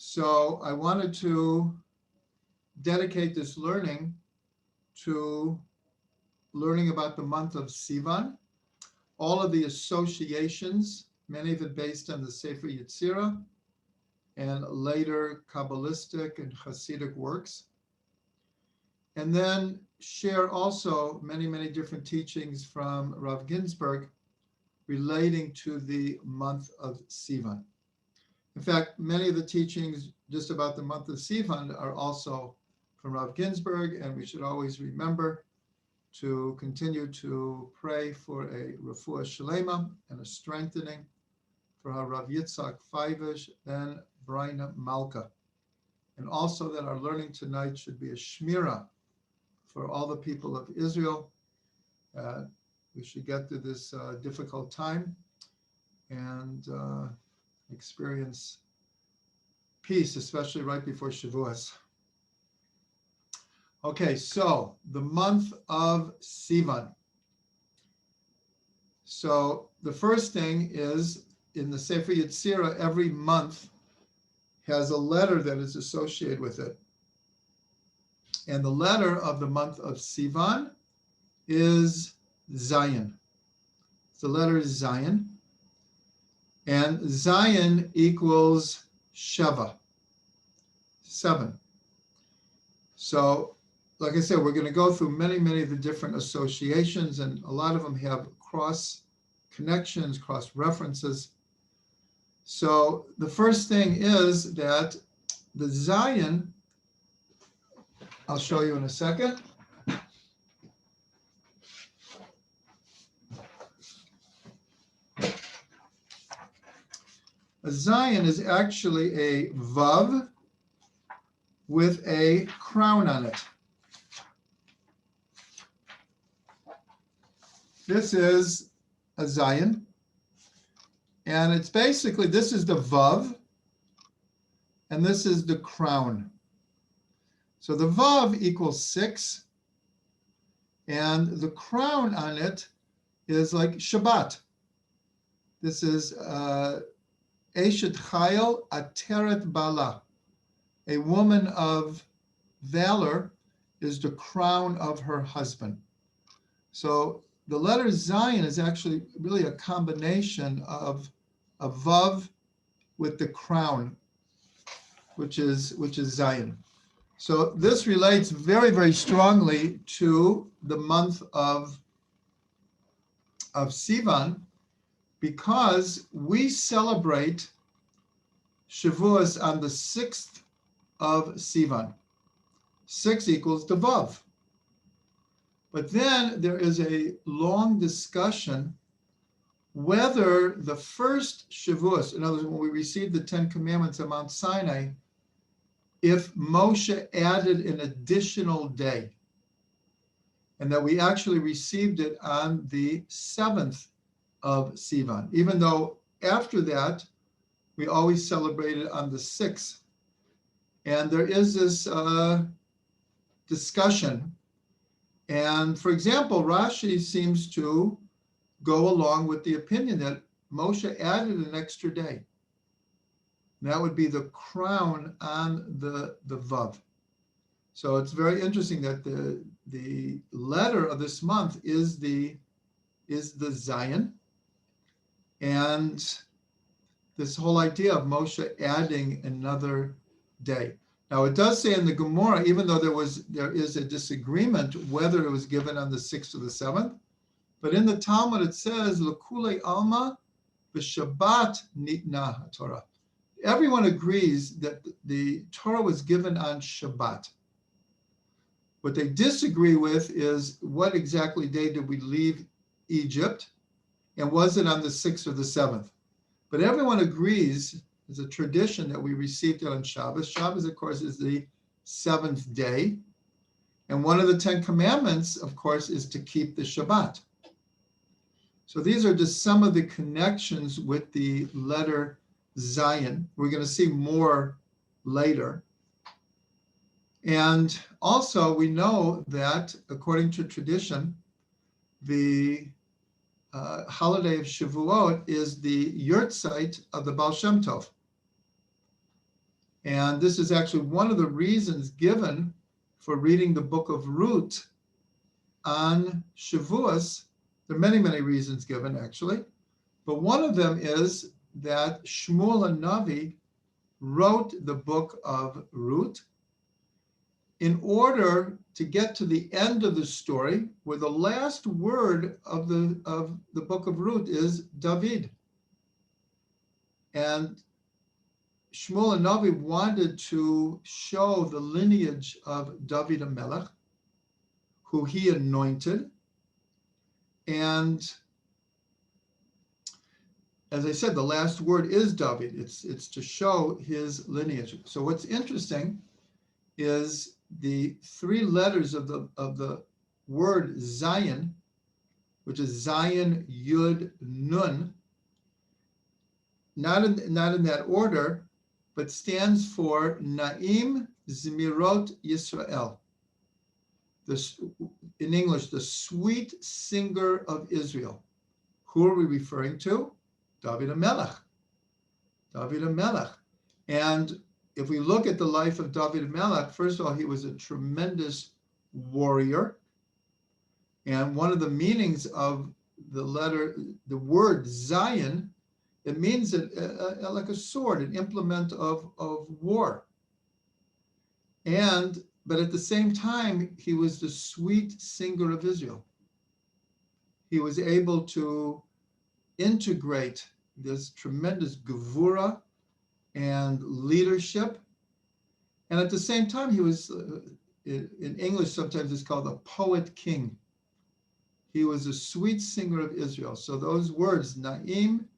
So I wanted to dedicate this learning to learning about the month of Sivan, all of the associations, many of it based on the Sefer Yetzirah, and later Kabbalistic and Hasidic works. And then share also many different teachings from Rav Ginzburg relating to the month of Sivan. In fact, many of the teachings just about the month of Sivan are also from Rav Ginzburg, and we should always remember to continue to pray for a refuah shlema and a strengthening for our Rav Yitzchak Feivish and Braina Malka. And also that our learning tonight should be a shmirah for all the people of Israel. We should get through this difficult time and experience peace, especially right before Shavuos. Okay, so the month of Sivan. So the first thing is in the Sefer Yetzirah, every month has a letter that is associated with it. And the letter of the month of Sivan is Zayin. The letter is Zayin. And Zayin equals Sheva, 7. So, like I said, we're going to go through many of the different associations, and a lot of them have cross connections, cross references. So the first thing is that the Zayin, I'll show you in a second. A Zayin is actually a Vav with a crown on it. This is a Zayin, and it's basically, this is the Vav, and this is the crown. So the Vav equals 6, and the crown on it is like Shabbat. This is Eshet Chayil Ateret Bala. A woman of valor is the crown of her husband. So the letter Zayin is actually really a combination of a Vav with the crown, which is Zayin. So this relates very strongly to the month of Sivan, because we celebrate Shavuos on the 6th of Sivan. 6 equals the Vav. But then there is a long discussion whether the first Shavuos, in other words, when we received the 10 Commandments on Mount Sinai, if Moshe added an additional day, and that we actually received it on the 7th of Sivan, even though after that, we always celebrate it on the 6th. And there is this discussion. And for example, Rashi seems to go along with the opinion that Moshe added an extra day. And that would be the crown on the Vav. So it's very interesting that the letter of this month is the Zayin. And this whole idea of Moshe adding another day. Now it does say in the Gemara, even though there is a disagreement whether it was given on the 6th or the 7th, but in the Talmud it says L'kulei alma b'Shabbat nitna Torah. Everyone agrees that the Torah was given on Shabbat. What they disagree with is what exactly day did we leave Egypt, and was it on the 6th or the 7th? But everyone agrees, it's a tradition that we received it on Shabbos. Shabbos, of course, is the 7th day. And one of the 10 Commandments, of course, is to keep the Shabbat. So these are just some of the connections with the letter Zayin. We're going to see more later. And also, we know that, according to tradition, the holiday of Shavuot is the yurtzeit of the Baal Shem Tov. And this is actually one of the reasons given for reading the book of Ruth on Shavuos. There are many, many reasons given, actually. But one of them is that Shmuel HaNavi wrote the book of Ruth in order to get to the end of the story, where the last word of the book of Ruth is David. And Shmuel HaNavi wanted to show the lineage of David HaMelech, who he anointed. And as I said, the last word is David. It's to show his lineage. So what's interesting is the three letters of the word Zion, which is Zion Yud Nun, not in that order, but stands for Naim Zmirot Yisrael. In English, the sweet singer of Israel. Who are we referring to? David HaMelech. David HaMelech. And if we look at the life of David HaMelech, first of all, he was a tremendous warrior. And one of the meanings of the word Zion, it means like a sword, an implement of war. But at the same time, he was the sweet singer of Israel. He was able to integrate this tremendous gevura and leadership. And at the same time, he was, in English, sometimes it's called a poet king. He was a sweet singer of Israel. So those words, Naim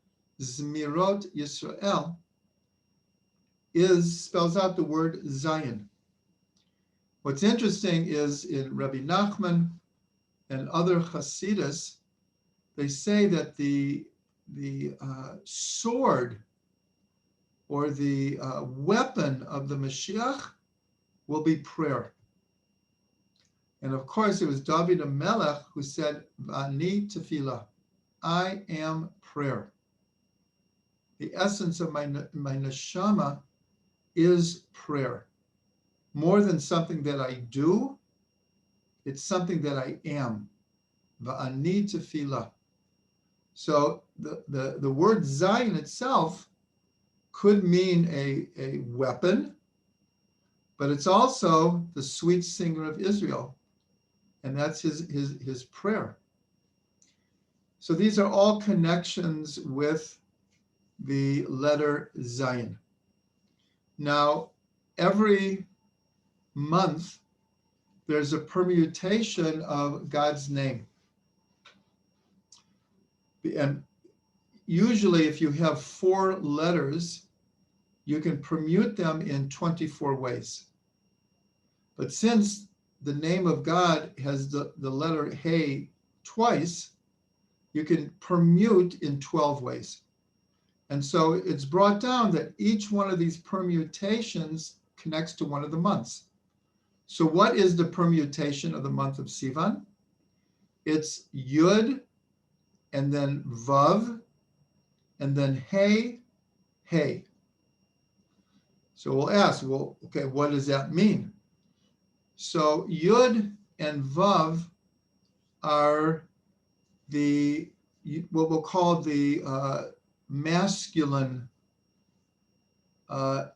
Zmirot Yisrael, spells out the word Zion. What's interesting is in Rabbi Nachman and other Hasidus, they say that the sword or the weapon of the Mashiach will be prayer. And of course, it was David HaMelech who said, V'ani tefillah, I am prayer. The essence of my neshama is prayer. More than something that I do, it's something that I am. V'ani tefillah. So the word Zion itself could mean a weapon, but it's also the sweet singer of Israel. And that's his prayer. So these are all connections with the letter Zion. Now, every month, there's a permutation of God's name. And usually, if you have 4 letters, you can permute them in 24 ways. But since the name of God has the letter Hey twice, you can permute in 12 ways. And so it's brought down that each one of these permutations connects to one of the months. So what is the permutation of the month of Sivan? It's Yud, and then Vav, and then Hey, Hey. So we'll ask, well, okay, what does that mean? So Yud and Vav are what we'll call the masculine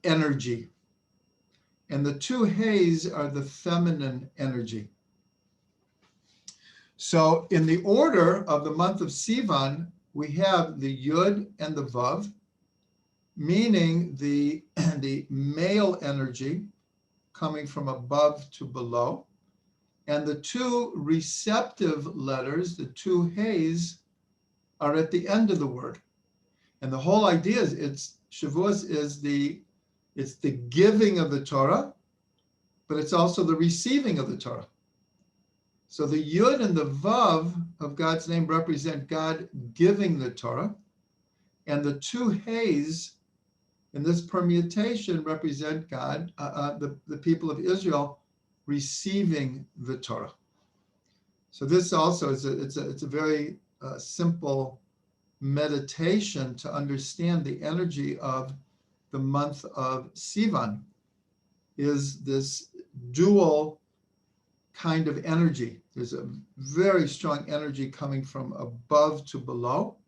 energy. And the 2 Heys are the feminine energy. So in the order of the month of Sivan, we have the Yud and the Vav, meaning the male energy coming from above to below. And the 2 receptive letters, the 2 Heys, are at the end of the word. And the whole idea is Shavuos is the giving of the Torah, but it's also the receiving of the Torah. So the Yud and the Vav of God's name represent God giving the Torah, and the 2 Heys in this permutation represent God, the people of Israel, receiving the Torah. So this also is it's a very simple meditation to understand the energy of the month of Sivan is this dual kind of energy. There's a very strong energy coming from above to below.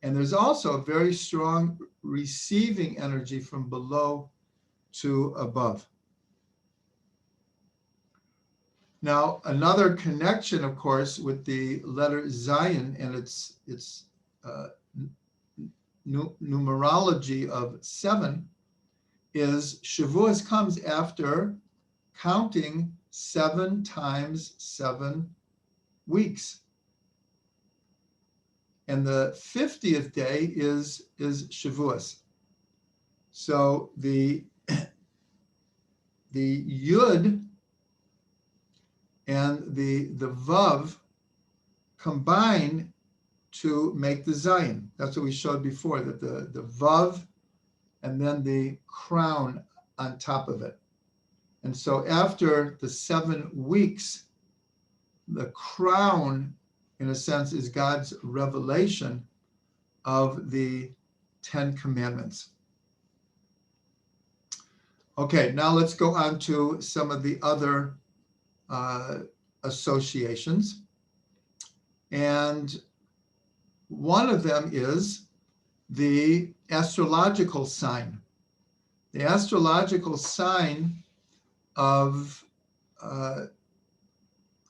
And there's also a very strong receiving energy from below to above. Now, another connection, of course, with the letter Zayin and its numerology of 7 is Shavuos comes after counting 7 times 7 weeks. And the 50th day is Shavuos. So the Yud and the Vav combine to make the Zayin. That's what we showed before, that the Vav and then the crown on top of it. And so after the 7 weeks, the crown, in a sense, is God's revelation of the 10 commandments. Okay, now let's go on to some of the other associations. And one of them is the astrological sign. The astrological sign of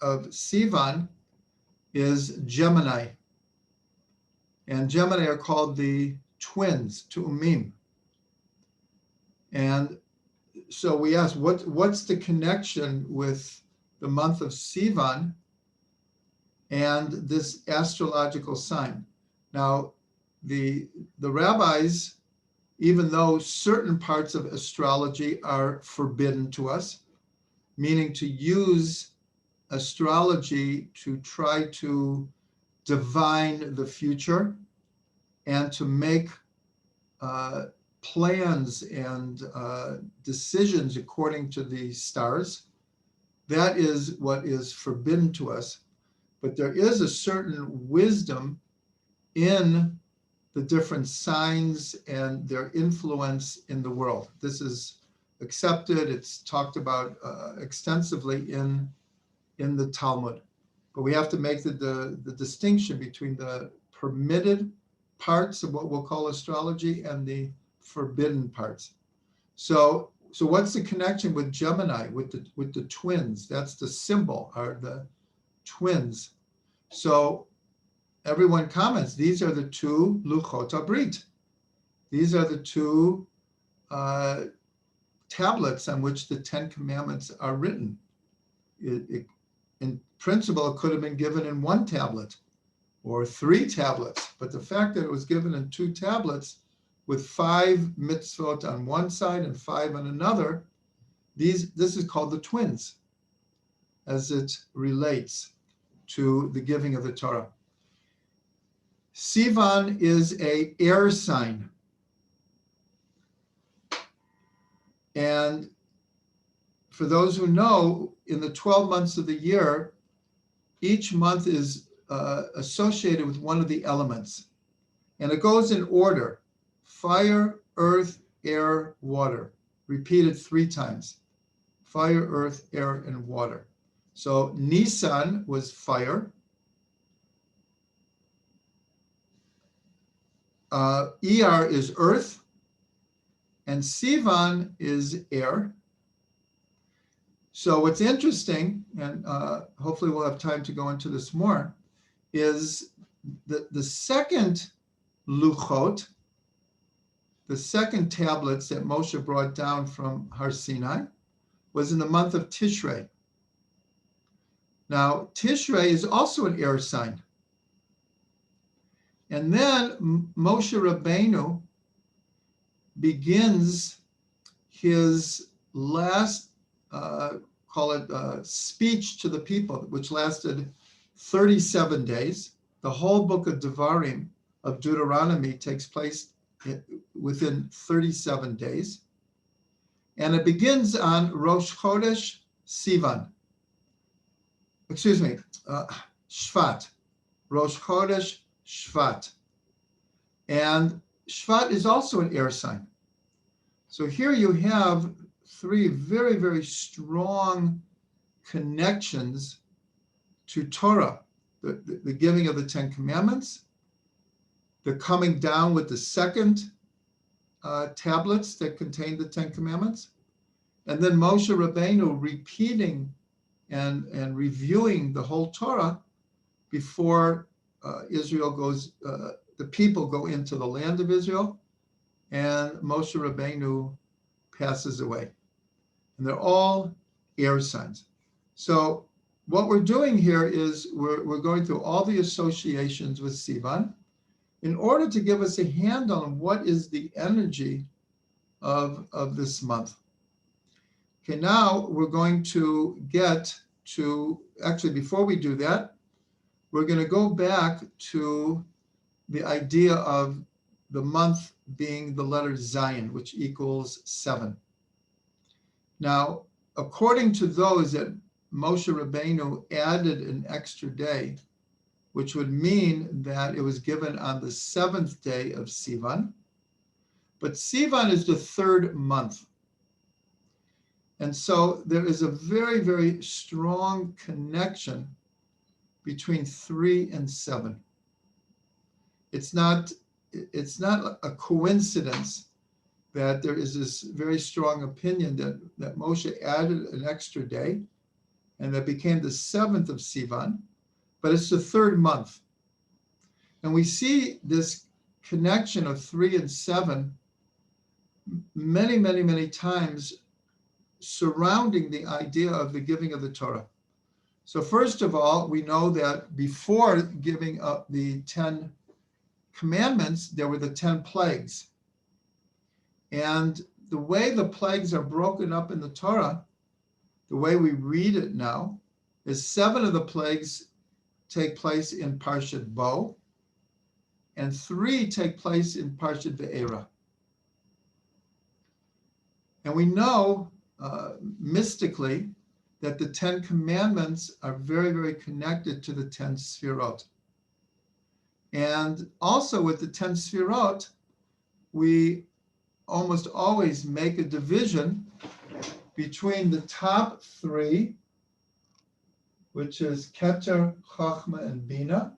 Sivan is Gemini. And Gemini are called the twins, Tu'umim. And so we ask, what's the connection with the month of Sivan and this astrological sign? Now, the rabbis, even though certain parts of astrology are forbidden to us, meaning to use astrology to try to divine the future and to make plans and decisions according to the stars, that is what is forbidden to us. But there is a certain wisdom in the different signs and their influence in the world. This is accepted. It's talked about extensively in the Talmud. But we have to make the distinction between the permitted parts of what we'll call astrology and the forbidden parts. So what's the connection with Gemini, with the twins? That's the symbol, are the twins. So everyone comments, these are the 2 Luchot HaBrit. These are the 2 tablets on which the 10 commandments are written. In principle, it could have been given in 1 tablet or 3 tablets, but the fact that it was given in 2 tablets with 5 mitzvot on one side and 5 on another, this is called the twins, as it relates to the giving of the Torah. Sivan is an air sign. And for those who know, in the 12 months of the year, each month is associated with one of the elements. And it goes in order: fire, earth, air, water, repeated 3 times. Fire, earth, air, and water. So Nisan was fire. Iyar is earth, and Sivan is air. So what's interesting, and hopefully we'll have time to go into this more, is the second Luchot, the second tablets that Moshe brought down from Har Sinai, was in the month of Tishrei. Now, Tishrei is also an air sign. And then Moshe Rabbeinu begins his last, speech to the people, which lasted 37 days. The whole book of Devarim, of Deuteronomy, takes place within 37 days. And it begins on Rosh Chodesh Sivan. Shvat. Rosh Chodesh Shvat. And Shvat is also an air sign. So here you have three very, very strong connections to Torah, the giving of the Ten Commandments, the coming down with the second tablets that contain the Ten Commandments, and then Moshe Rabbeinu repeating and reviewing the whole Torah before Israel goes, the people go into the land of Israel, and Moshe Rabbeinu passes away. And they're all air signs. So what we're doing here is we're going through all the associations with Sivan in order to give us a handle on what is the energy of this month. Okay, now we're going to get to, actually before we do that, we're going to go back to the idea of the month being the letter Zion, which equals 7. Now, according to those that Moshe Rabbeinu added an extra day, which would mean that it was given on the 7th day of Sivan, but Sivan is the third month. And so there is a very, very strong connection between 3 and 7. It's not a coincidence that there is this very strong opinion that Moshe added an extra day and that became the 7th of Sivan, but it's the third month. And we see this connection of 3 and 7 many, many, many times surrounding the idea of the giving of the Torah. So first of all, we know that before giving up the 10 commandments, there were the 10 plagues. And the way the plagues are broken up in the Torah, the way we read it now, is 7 of the plagues take place in Parshat Bo, and 3 take place in Parshat Ve'era. And we know mystically that the 10 commandments are very, very connected to the 10 Sfirot. And also with the 10 Sfirot, we almost always make a division between the top 3, which is Keter, Chachma, and Bina,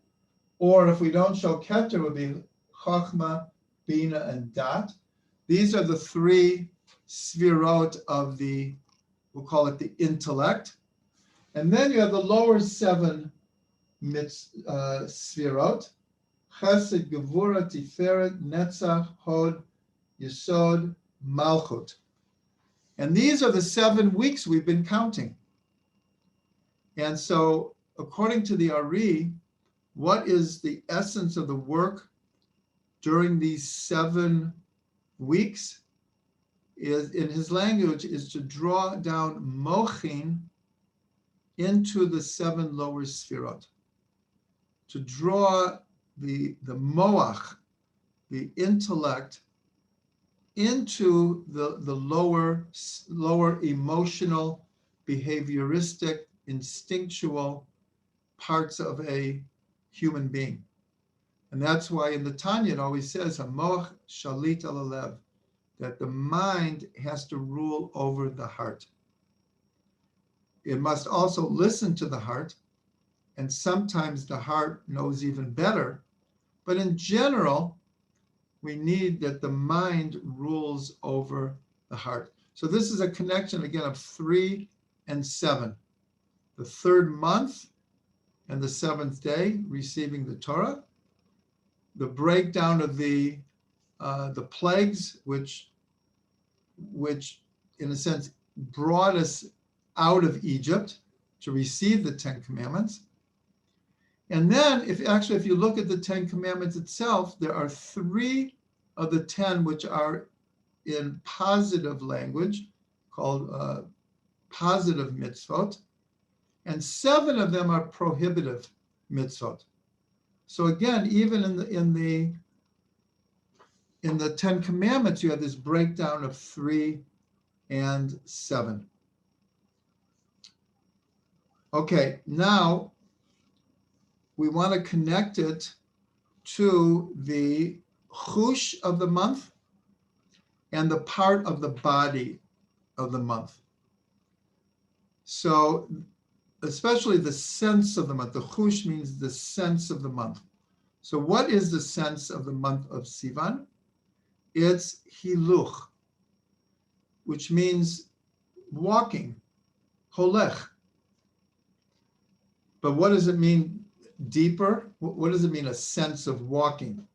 or if we don't show Keter, it would be Chachma, Bina, and Dat. These are the 3 Sfirot of the, we'll call it the intellect. And then you have the lower 7 Sfirot, Chesed, Gevura, Tiferet, Netzach, Hod, Yesod, Malchut. And these are the 7 weeks we've been counting. And so, according to the Ari, what is the essence of the work during these 7 weeks? Is, in his language, is to draw down mochin into the 7 lower sfirot, to draw the moach, the intellect, into the lower emotional, behavioristic, instinctual parts of a human being. And that's why in the Tanya it always says, Hamoach shalit al halev, that the mind has to rule over the heart. It must also listen to the heart, and sometimes the heart knows even better. But in general, we need that the mind rules over the heart. So this is a connection, again, of 3 and 7. The third month and the 7th day, receiving the Torah. The breakdown of the plagues, which in a sense brought us out of Egypt to receive the 10 commandments. And then if you look at the 10 commandments itself, there are 3 of the 10 which are in positive language, called positive mitzvot, and 7 of them are prohibitive mitzvot. So again, even in the 10 commandments, you have this breakdown of 3 and 7. Okay, now we want to connect it to the chush of the month and the part of the body of the month. So especially the sense of the month. The chush means the sense of the month. So what is the sense of the month of Sivan? It's hiluch, which means walking, holech. But what does it mean deeper? What does it mean, a sense of walking?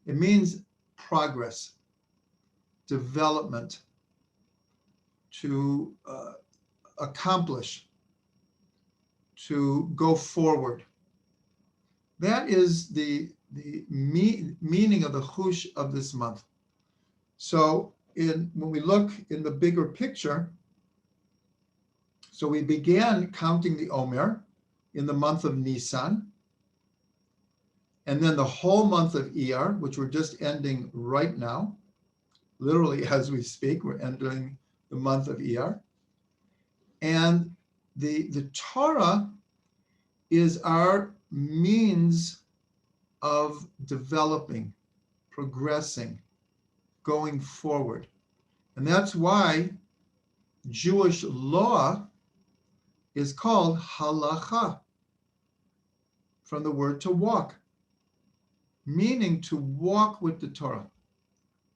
It means progress, development, to accomplish, to go forward. That is the meaning of the chush of this month. So when we look in the bigger picture, so we began counting the Omer in the month of Nisan, and then the whole month of Iyar, which we're just ending right now, literally as we speak, we're entering the month of Iyar. And the Torah is our means of developing, progressing, going forward. And that's why Jewish law is called halacha, from the word to walk, meaning to walk with the Torah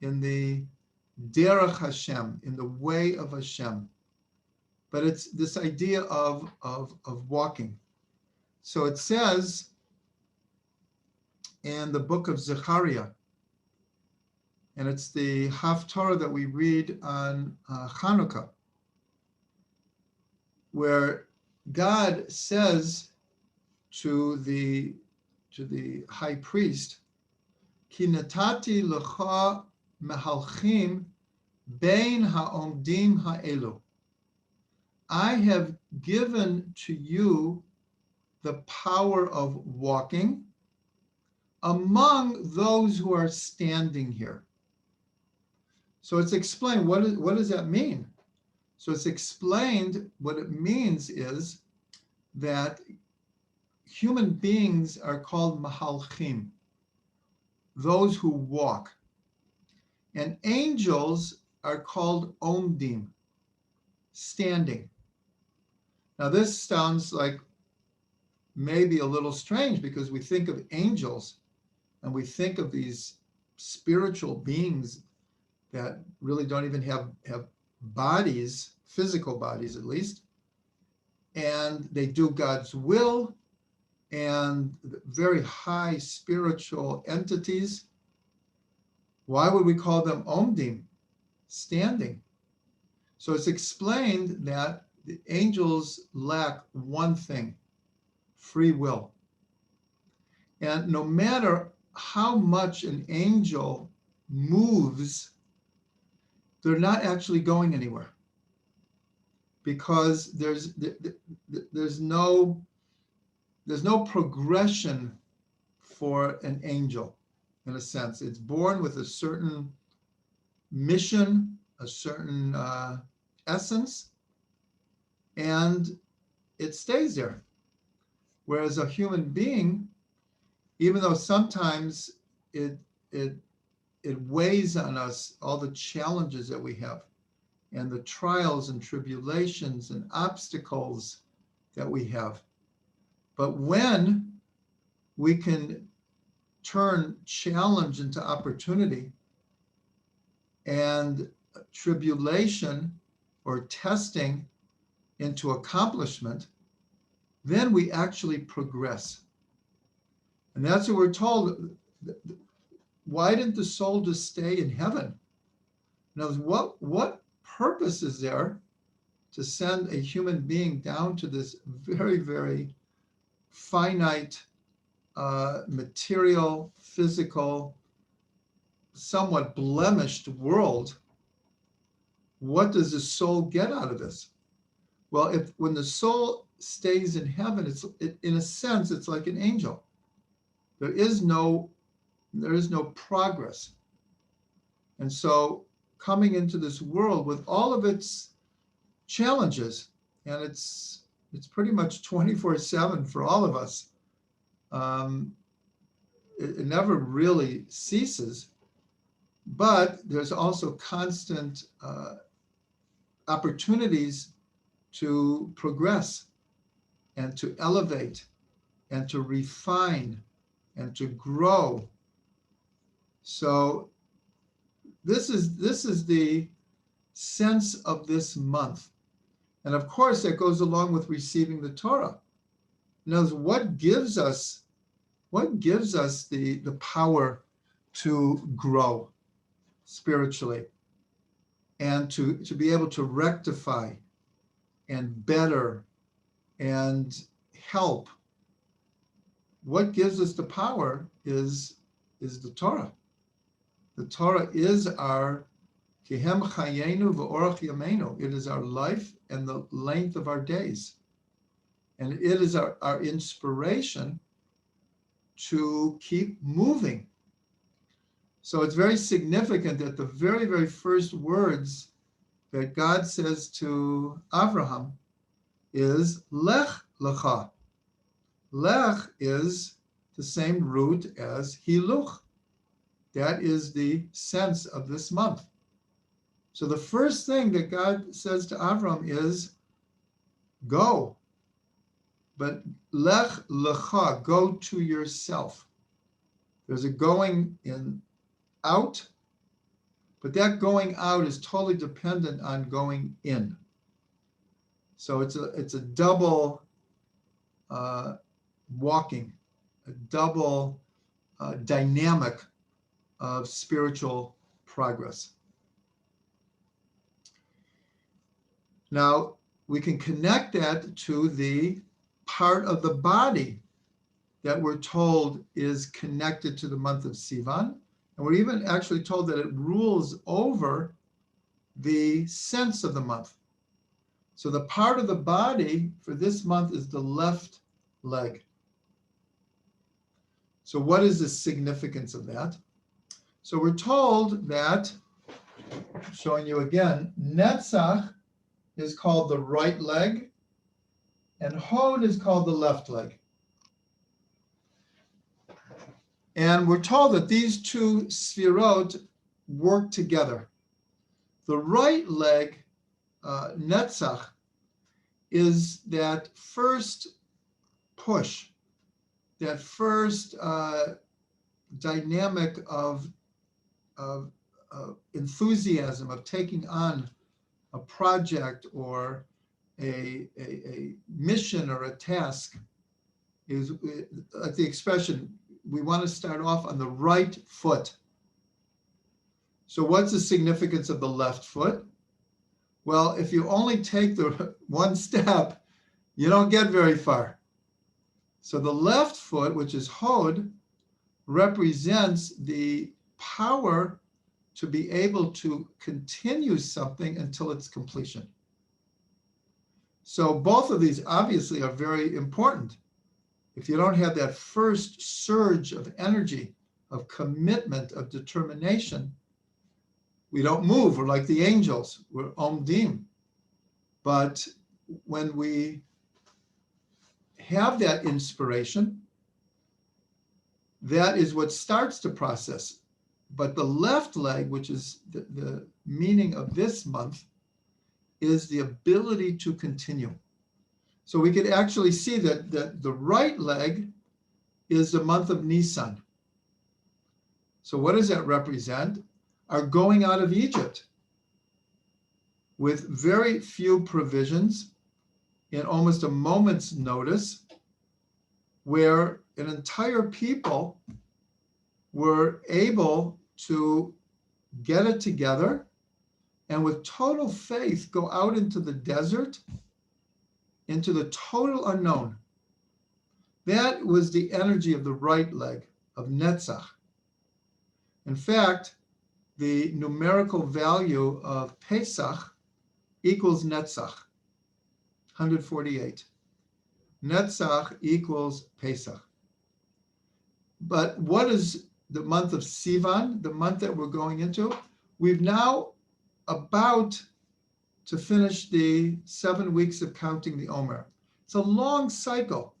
in the derech Hashem, in the way of Hashem. But it's this idea of walking. So it says in the book of Zechariah, and it's the Haftarah that we read on Hanukkah, where God says to the high priest, Ki natati lecha mehalchim bein ha'omdim ha'elu. I have given to you the power of walking among those who are standing here. So it's explained, what does that mean? So it's explained, what it means is that human beings are called mahalchim, those who walk. And angels are called omdim, standing. Now this sounds like maybe a little strange, because we think of angels and we think of these spiritual beings that really don't even have bodies, physical bodies at least, and they do God's will, and very high spiritual entities. Why would we call them omdim, standing? So it's explained that the angels lack one thing: free will. And no matter how much an angel moves, they're not actually going anywhere, because there's no progression for an angel. In a sense, it's born with a certain mission, a certain essence, and it stays there. Whereas a human being, even though sometimes it weighs on us, all the challenges that we have and the trials and tribulations and obstacles that we have. But when we can turn challenge into opportunity and tribulation or testing into accomplishment, then we actually progress. And that's what we're told. Why didn't the soul just stay in heaven? Now, what purpose is there to send a human being down to this very, very finite, material, physical, somewhat blemished world? What does the soul get out of this? Well, when the soul stays in heaven, in a sense, it's like an angel. There is no progress. And so coming into this world with all of its challenges, and it's pretty much 24/7 for all of us. It never really ceases. But there's also constant opportunities to progress and to elevate and to refine and to grow. So this is the sense of this month. And of course, that goes along with receiving the Torah. Now, what gives us the power to grow spiritually and to be able to rectify and better and help? What gives us the power is the Torah. The Torah is our Kihem Chayenu v'Orach Yameinu. It is our life and the length of our days. And it is our inspiration to keep moving. So it's very significant that the very, very first words that God says to Avraham is Lech Lecha. Lech is the same root as Hiluch. That is the sense of this month. So the first thing that God says to Avram is, go. But Lech Lecha, go to yourself. There's a going in out, but that going out is totally dependent on going in. So it's a double walking, a double dynamic of spiritual progress. Now, we can connect that to the part of the body that we're told is connected to the month of Sivan. And we're even actually told that it rules over the sense of the month. So the part of the body for this month is the left leg. So what is the significance of that? So we're told that, showing you again, Netzach is called the right leg, and Hod is called the left leg. And we're told that these two sfirot work together. The right leg, Netzach, is that first push, that first dynamic of enthusiasm, of taking on a project or a mission or a task, is like the expression, we want to start off on the right foot. So what's the significance of the left foot? Well, if you only take the one step, you don't get very far. So the left foot, which is Hod, represents the power to be able to continue something until its completion. So both of these obviously are very important. If you don't have that first surge of energy, of commitment, of determination, we don't move. We're like the angels. We're omdim. But when we have that inspiration, that is what starts the process. But the left leg, which is the meaning of this month, is the ability to continue. So we could actually see that the right leg is the month of Nisan. So what does that represent? Our going out of Egypt with very few provisions, in almost a moment's notice, where an entire people were able to get it together and with total faith go out into the desert, into the total unknown. That was the energy of the right leg, of Netzach. In fact, the numerical value of Pesach equals Netzach, 148. Netzach equals Pesach. But what is the month of Sivan, the month that we're going into? We've now about to finish the 7 weeks of counting the Omer. It's a long cycle.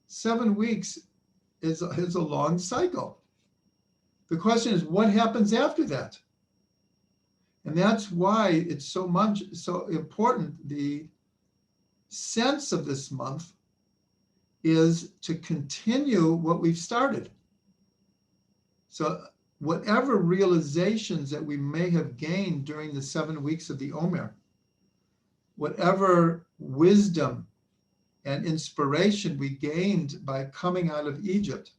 7 weeks is a long cycle. The question is, what happens after that? And that's why it's so important. The sense of this month is to continue what we've started. So whatever realizations that we may have gained during the 7 weeks of the Omer, whatever wisdom and inspiration we gained by coming out of Egypt,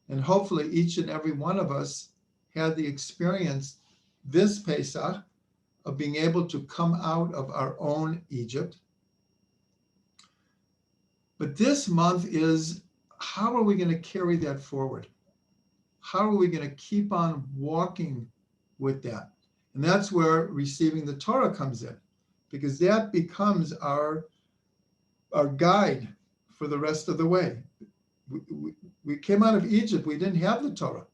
and hopefully each and every one of us had the experience this Pesach of being able to come out of our own Egypt. But this month is, how are we going to carry that forward? How are we going to keep on walking with that? And that's where receiving the Torah comes in, because that becomes our guide for the rest of the way. We came out of Egypt, we didn't have the Torah.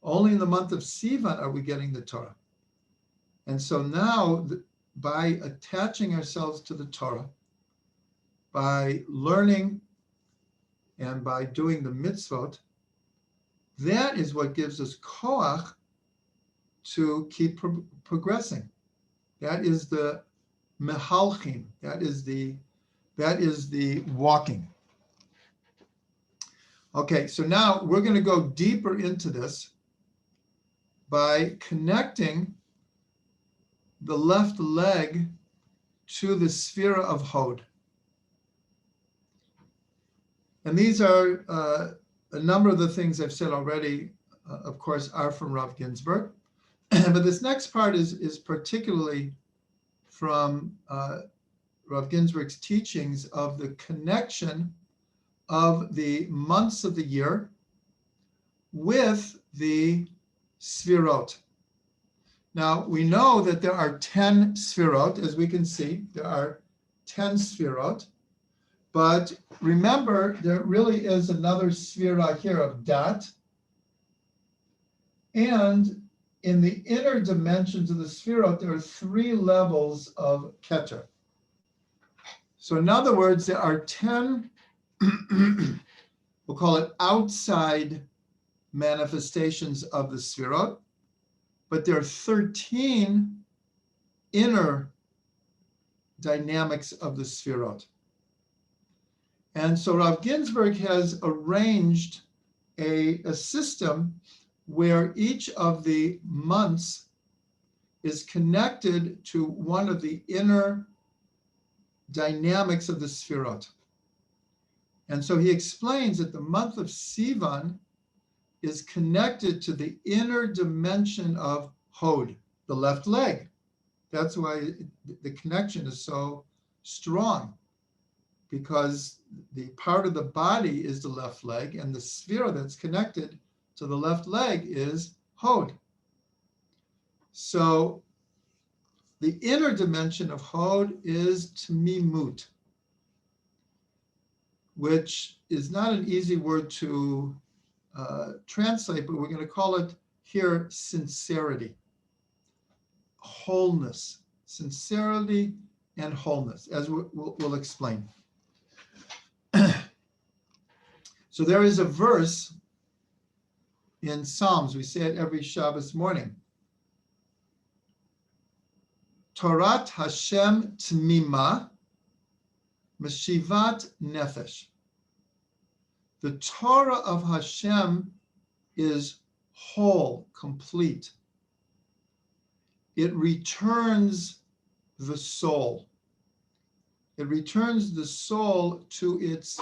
Only in the month of Sivan are we getting the Torah. And so now, by attaching ourselves to the Torah, by learning and by doing the mitzvot, that is what gives us koach to keep progressing. That is the mehalchim. That is the walking. Okay, so now we're going to go deeper into this by connecting the left leg to the sphere of Hod. And these are a number of the things I've said already, of course, are from Rav Ginzburg. But this next part is particularly from Rav Ginzburg's teachings of the connection of the months of the year with the sfirot. Now, we know that there are 10 sfirot, as we can see. There are 10 sfirot. But remember, there really is another sphera here of dat. And in the inner dimensions of the sphera, there are 3 levels of keter. So in other words, there are 10, we'll call it outside manifestations of the sphera, but there are 13 inner dynamics of the sphera. And so Rav Ginzburg has arranged a system where each of the months is connected to one of the inner dynamics of the Sfirot. And so he explains that the month of Sivan is connected to the inner dimension of Hod, the left leg. That's why the connection is so strong, because the part of the body is the left leg, and the sphere that's connected to the left leg is Hod. So the inner dimension of Hod is Tmimut, which is not an easy word to translate, but we're going to call it here sincerity, wholeness, sincerity and wholeness, as we'll explain. So there is a verse in Psalms, we say it every Shabbos morning. Torat Hashem Tmima, Meshivat Nefesh. The Torah of Hashem is whole, complete. It returns the soul. It returns the soul to its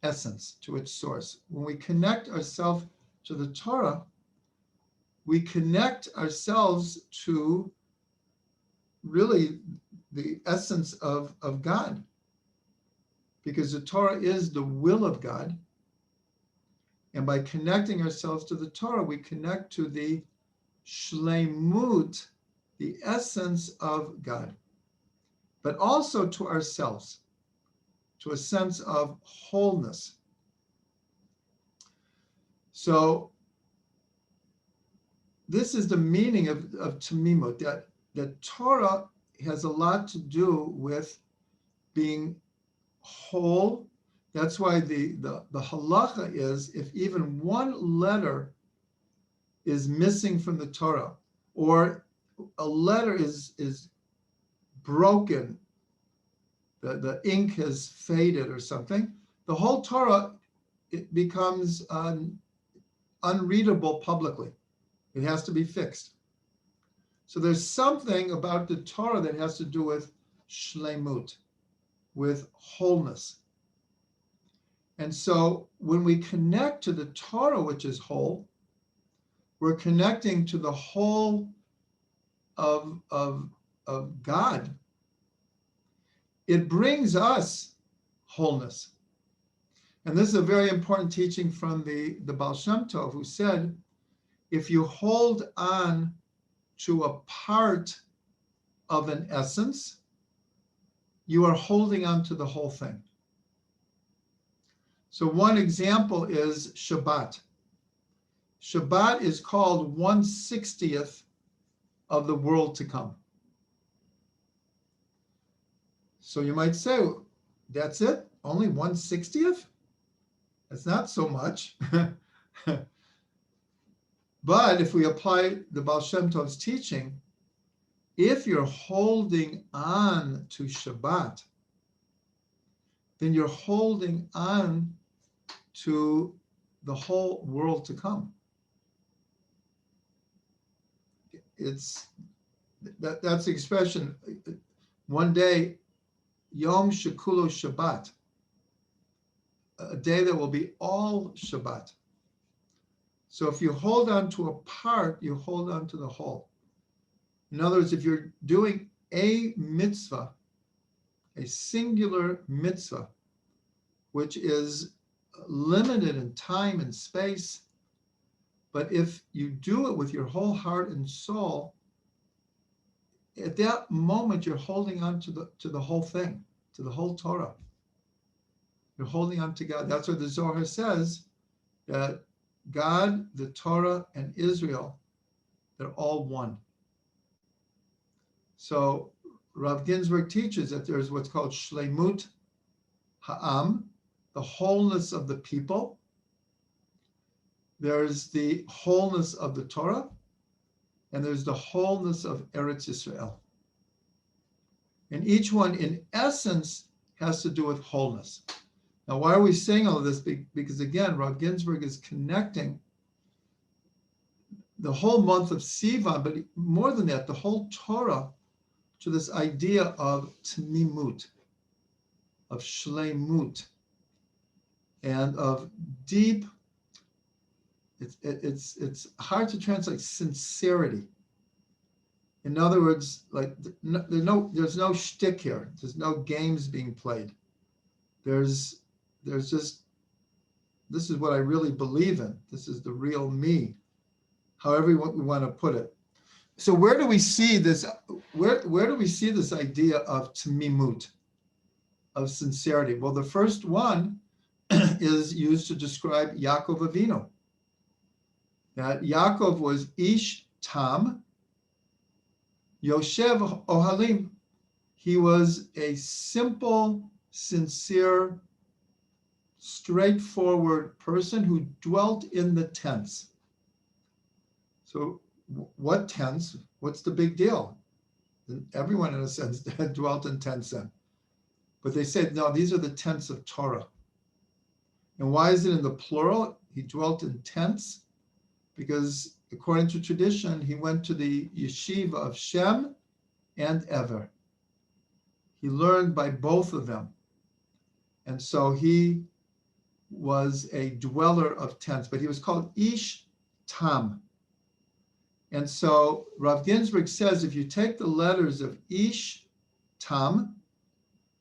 essence, to its source. When we connect ourselves to the Torah, we connect ourselves to really the essence of God, because the Torah is the will of God. And by connecting ourselves to the Torah, we connect to the shleimut, the essence of God, but also to ourselves, to a sense of wholeness. So this is the meaning of Tamimut, that Torah has a lot to do with being whole. That's why the halacha is, if even one letter is missing from the Torah, or a letter is broken, the ink has faded or something, the whole Torah, it becomes unreadable publicly. It has to be fixed. So there's something about the Torah that has to do with shleimut, with wholeness. And so when we connect to the Torah, which is whole, we're connecting to the whole of God. It brings us wholeness. And this is a very important teaching from the Baal Shem Tov, who said, if you hold on to a part of an essence, you are holding on to the whole thing. So one example is Shabbat. Shabbat is called 1/60th of the world to come. So you might say, that's it? Only 1/60th? That's not so much. But if we apply the Baal Shem Tov's teaching, if you're holding on to Shabbat, then you're holding on to the whole world to come. That's the expression. One day, Yom Shekulo Shabbat, a day that will be all Shabbat. So if you hold on to a part, you hold on to the whole. In other words, if you're doing a mitzvah, a singular mitzvah, which is limited in time and space, but if you do it with your whole heart and soul, at that moment you're holding on to the whole thing, to the whole Torah. You're holding on to God. That's what the Zohar says, that God, the Torah, and Israel, they're all one. So Rav Ginzburg teaches that there's what's called shleimut ha'am, the wholeness of the people. There's the wholeness of the Torah, and there's the wholeness of Eretz Yisrael. And each one, in essence, has to do with wholeness. Now, why are we saying all of this? Because again, Rav Ginzburg is connecting the whole month of Sivan, but more than that, the whole Torah, to this idea of tmimut, of shleimut, and of deep, it's hard to translate, sincerity. In other words, like there's no shtick here. There's no games being played. There's just, this is what I really believe in. This is the real me, however we want to put it. So where do we see this? Where do we see this idea of tmimut, of sincerity? Well, the first one is used to describe Yaakov Avinu. That Yaakov was ish tam, Yoshev Ohalim. He was a simple, sincere, straightforward person who dwelt in the tents. So what tents? What's the big deal? Everyone, in a sense, dwelt in tents then. But they said, no, these are the tents of Torah. And why is it in the plural? He dwelt in tents because, according to tradition, he went to the yeshiva of Shem and Ever. He learned by both of them. And so he was a dweller of tents, but he was called Ish Tam. And so Rav Ginzburg says, if you take the letters of Ish Tam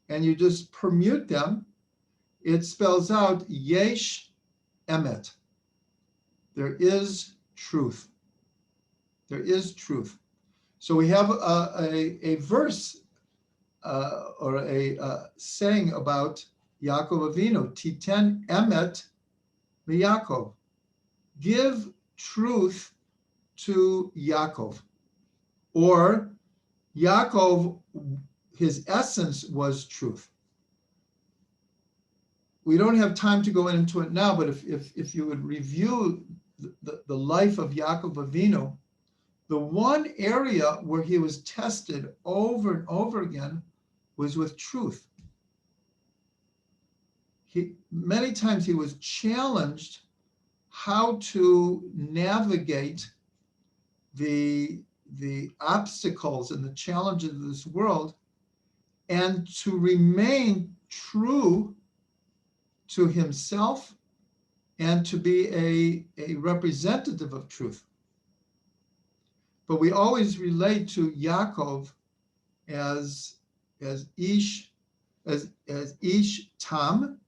and you just permute them, it spells out Yesh Emet. There is truth. There is truth. So we have a verse or a saying about Yaakov Avinu, Titen Emet Yaakov. Give truth to Yaakov. Or Yaakov, his essence was truth. We don't have time to go into it now, but if you would review the life of Yaakov Avinu, the one area where he was tested over and over again was with truth. Many times he was challenged how to navigate the obstacles and the challenges of this world and to remain true to himself and to be a representative of truth. But we always relate to Yaakov as Ish Tam,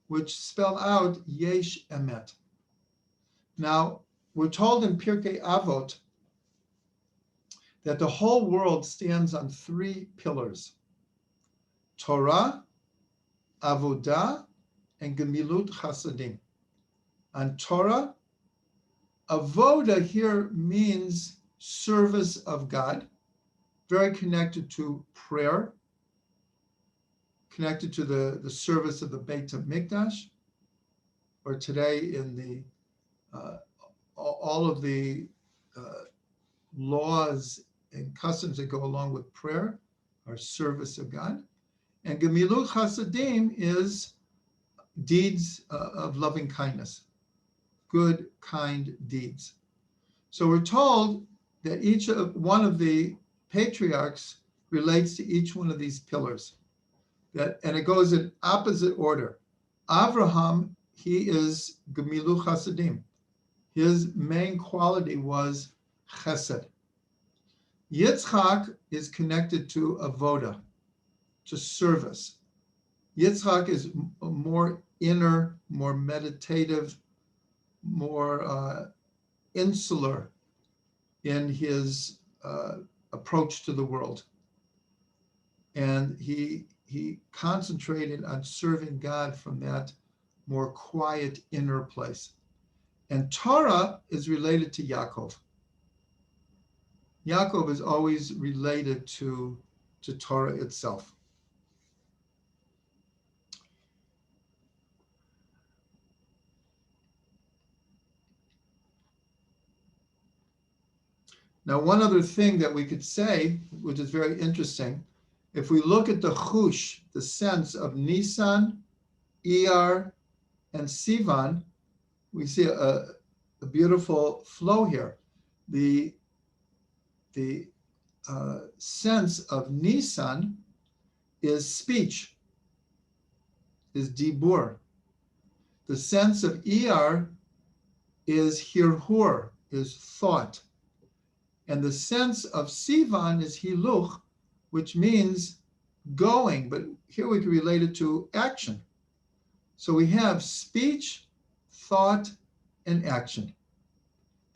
which spell out Yesh Emet. Now, we're told in Pirkei Avot that the whole world stands on three pillars: Torah, Avodah, and Gemilut Chasadim. On Torah, Avodah here means service of God, very connected to prayer, connected to the service of the Beit Midrash, or today in the all of the laws and customs that go along with prayer are service of God. And Gemilut Chasadim is deeds of loving kindness, good, kind deeds. So we're told that each one of the patriarchs relates to each one of these pillars. And it goes in opposite order. Avraham, he is Gemilut Chasadim. His main quality was chesed. Yitzchak is connected to avodah, to service. Yitzchak is more inner, more meditative, more insular in his approach to the world. And he concentrated on serving God from that more quiet inner place. And Torah is related to Yaakov. Yaakov is always related to Torah itself. Now, one other thing that we could say, which is very interesting, if we look at the chush, the sense of Nisan, Iyar, and Sivan, we see a beautiful flow here. The sense of Nisan is speech, is dibur. The sense of Iyar is hirhur, is thought. And the sense of Sivan is hiluch, which means going, but here we can relate it to action. So we have speech, thought, and action.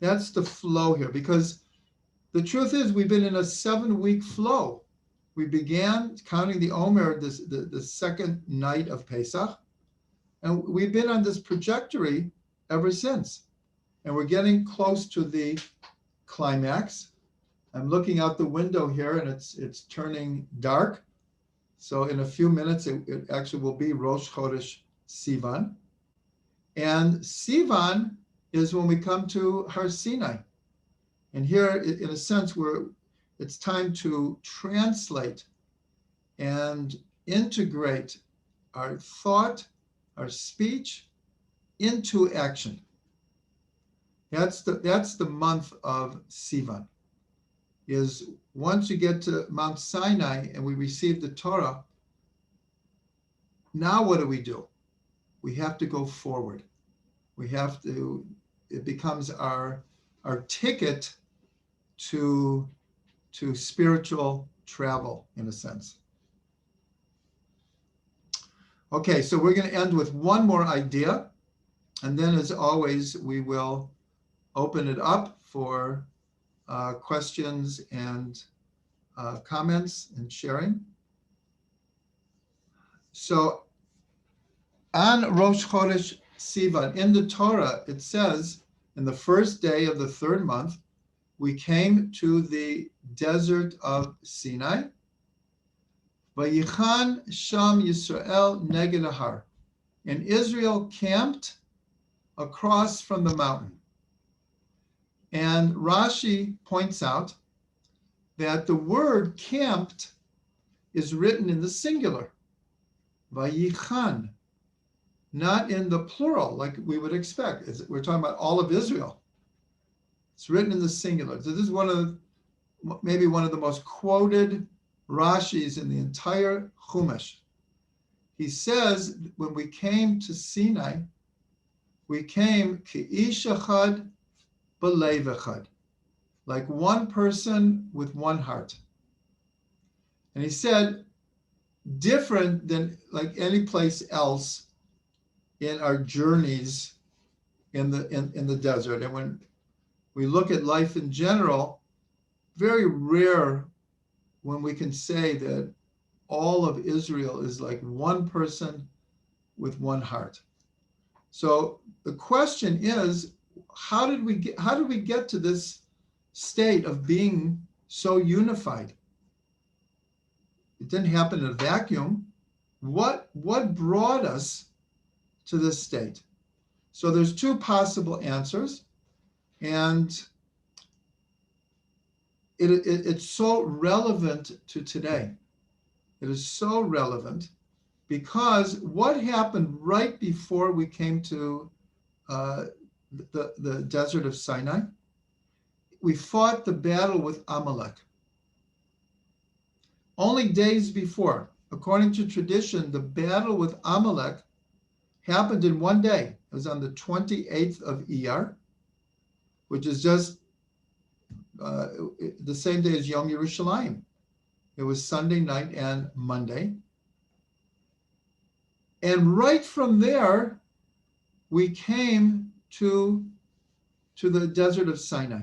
That's the flow here, because the truth is we've been in a 7-week flow. We began counting the Omer the second night of Pesach, and we've been on this trajectory ever since. And we're getting close to the climax. I'm looking out the window here and it's turning dark. So in a few minutes, it actually will be Rosh Chodesh Sivan. And Sivan is when we come to Har Sinai. And here, in a sense, it's time to translate and integrate our thought, our speech into action. That's the month of Sivan. Is once you get to Mount Sinai and we receive the Torah, now what do? We have to go forward. It becomes our ticket to spiritual travel, in a sense. Okay, so we're going to end with one more idea, and then as always, we will open it up for questions and comments and sharing. So on Rosh Chodesh Sivan, in the Torah, it says, in the first day of the third month, we came to the desert of Sinai. Vayichan Sham Yisrael neged Har. And Israel camped across from the mountain. And Rashi points out that the word camped is written in the singular, vayichan, not in the plural like we would expect. We're talking about all of Israel. It's written in the singular. So this is maybe one of the most quoted Rashis in the entire Chumash. He says, when we came to Sinai, we came ki'ish echad b'lev echad, like one person with one heart. And he said, different than like any place else in our journeys in the desert. And when we look at life in general, very rare when we can say that all of Israel is like one person with one heart. So the question is, how did we get to this state of being so unified? It didn't happen in a vacuum. What brought us to this state? So there's two possible answers, and it's so relevant to today. It is so relevant because what happened right before we came to the desert of Sinai? We fought the battle with Amalek. Only days before, according to tradition, the battle with Amalek happened in one day. It was on the 28th of Iyar, which is just the same day as Yom Yerushalayim. It was Sunday night and Monday. And right from there, we came to the desert of Sinai.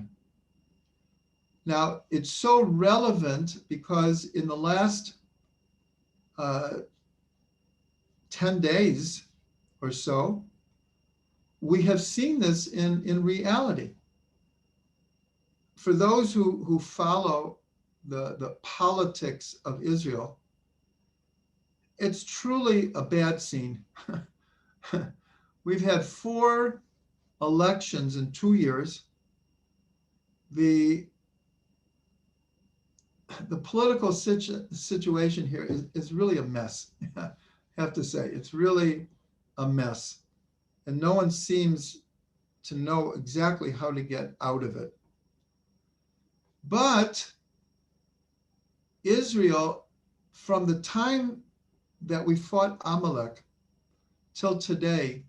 Now, it's so relevant because in the last 10 days or so, we have seen this in reality. For those who follow the politics of Israel, it's truly a bad scene. We've had 4 elections in 2 years. The political situation here is really a mess. I have to say, it's really a mess. And no one seems to know exactly how to get out of it. But Israel, from the time that we fought Amalek till today,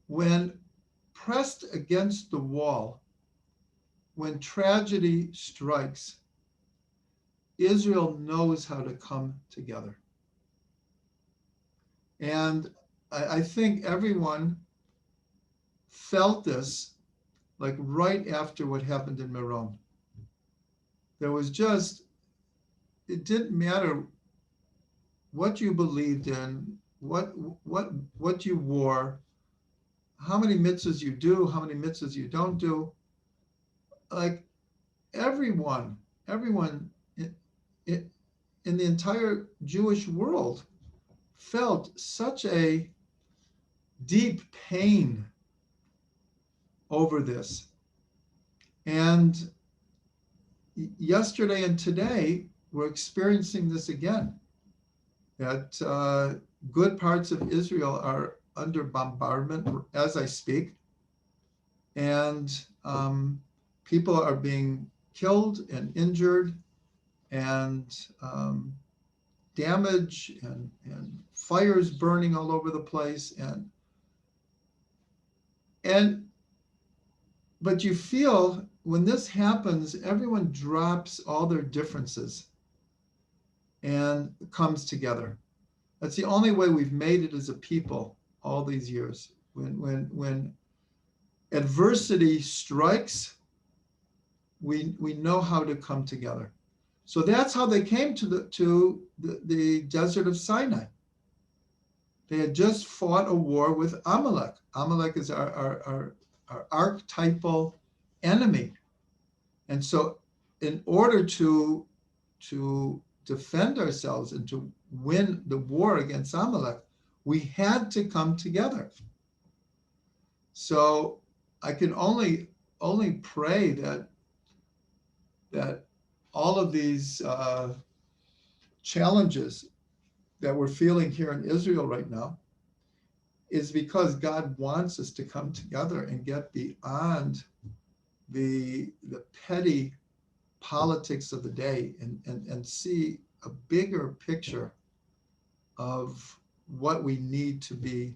when pressed against the wall, when tragedy strikes, Israel knows how to come together. And I think everyone felt this like right after what happened in Meron. There was just, it didn't matter what you believed in, what you wore, how many mitzvahs you do, how many mitzvahs you don't do. Like everyone in the entire Jewish world felt such a deep pain over this. And yesterday and today, we're experiencing this again. That good parts of Israel are under bombardment as I speak. And people are being killed and injured, and damage and fires burning all over the place. But you feel when this happens, everyone drops all their differences and comes together. That's the only way we've made it as a people all these years. When adversity strikes, we know how to come together. So that's how they came to the desert of Sinai. They had just fought a war with Amalek. Amalek is our archetypal enemy. And so in order to defend ourselves and to win the war against Amalek, we had to come together. So I can only only pray that all of these challenges that we're feeling here in Israel right now is because God wants us to come together and get beyond the petty politics of the day and see a bigger picture of what we need to be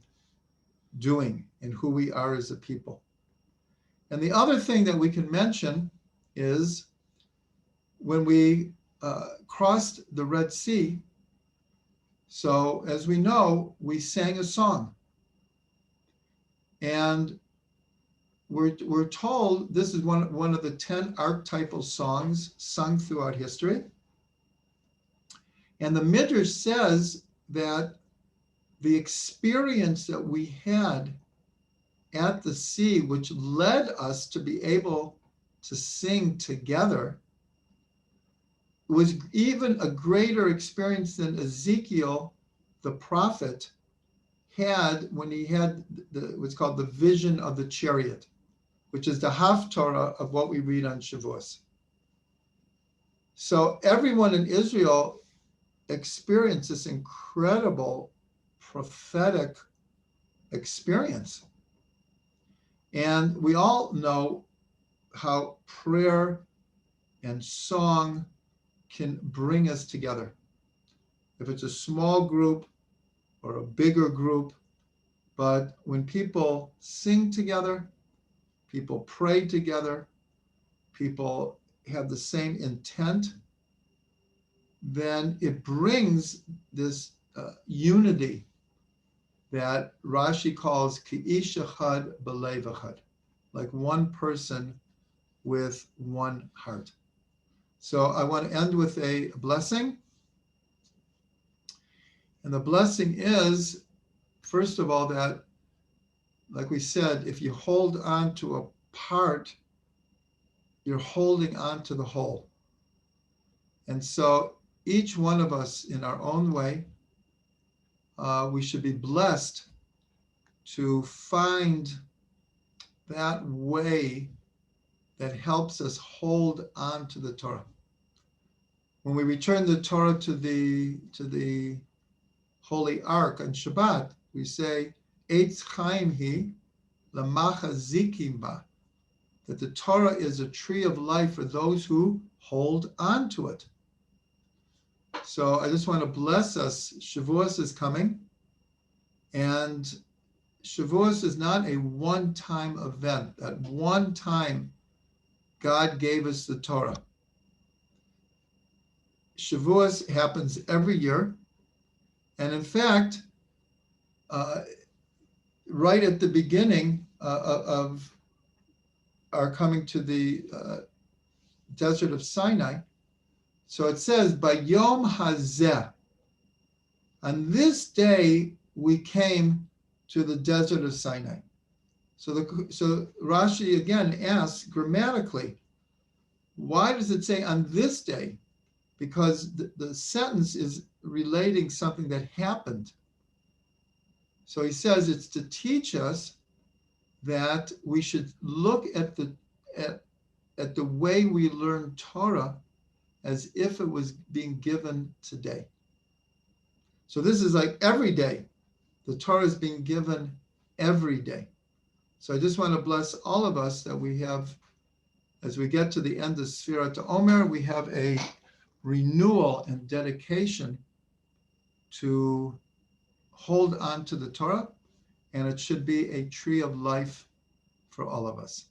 doing and who we are as a people. And the other thing that we can mention is when we crossed the Red Sea. So as we know, we sang a song. And we're told this is one of the 10 archetypal songs sung throughout history. And the Midrash says that the experience that we had at the sea, which led us to be able to sing together, was even a greater experience than Ezekiel, the prophet, had when he had what's called the vision of the chariot, which is the Haftarah of what we read on Shavuos. So everyone in Israel experienced this incredible prophetic experience. And we all know how prayer and song can bring us together. If it's a small group or a bigger group, but when people sing together, people pray together, people have the same intent, then it brings this unity that Rashi calls ki'ish echad b'lev echad, like one person with one heart. So I want to end with a blessing. And the blessing is, first of all, that, like we said, if you hold on to a part, you're holding on to the whole. And so each one of us in our own way, we should be blessed to find that way that helps us hold on to the Torah. When we return the Torah to the Holy Ark on Shabbat, we say, Eitz Chaim hi lamachazikim ba, that the Torah is a tree of life for those who hold on to it. So I just want to bless us. Shavuos is coming, and Shavuos is not a one-time event. At one time, God gave us the Torah. Shavuos happens every year, and in fact, right at the beginning of our coming to the desert of Sinai, so it says, Bayom Hazeh, on this day we came to the desert of Sinai. So Rashi again asks grammatically, why does it say on this day? Because the sentence is relating something that happened. So he says it's to teach us that we should look at the way we learn Torah as if it was being given today. So this is like every day. The Torah is being given every day. So I just want to bless all of us that we have, as we get to the end of Sfirat Omer, we have a renewal and dedication to hold on to the Torah, and it should be a tree of life for all of us.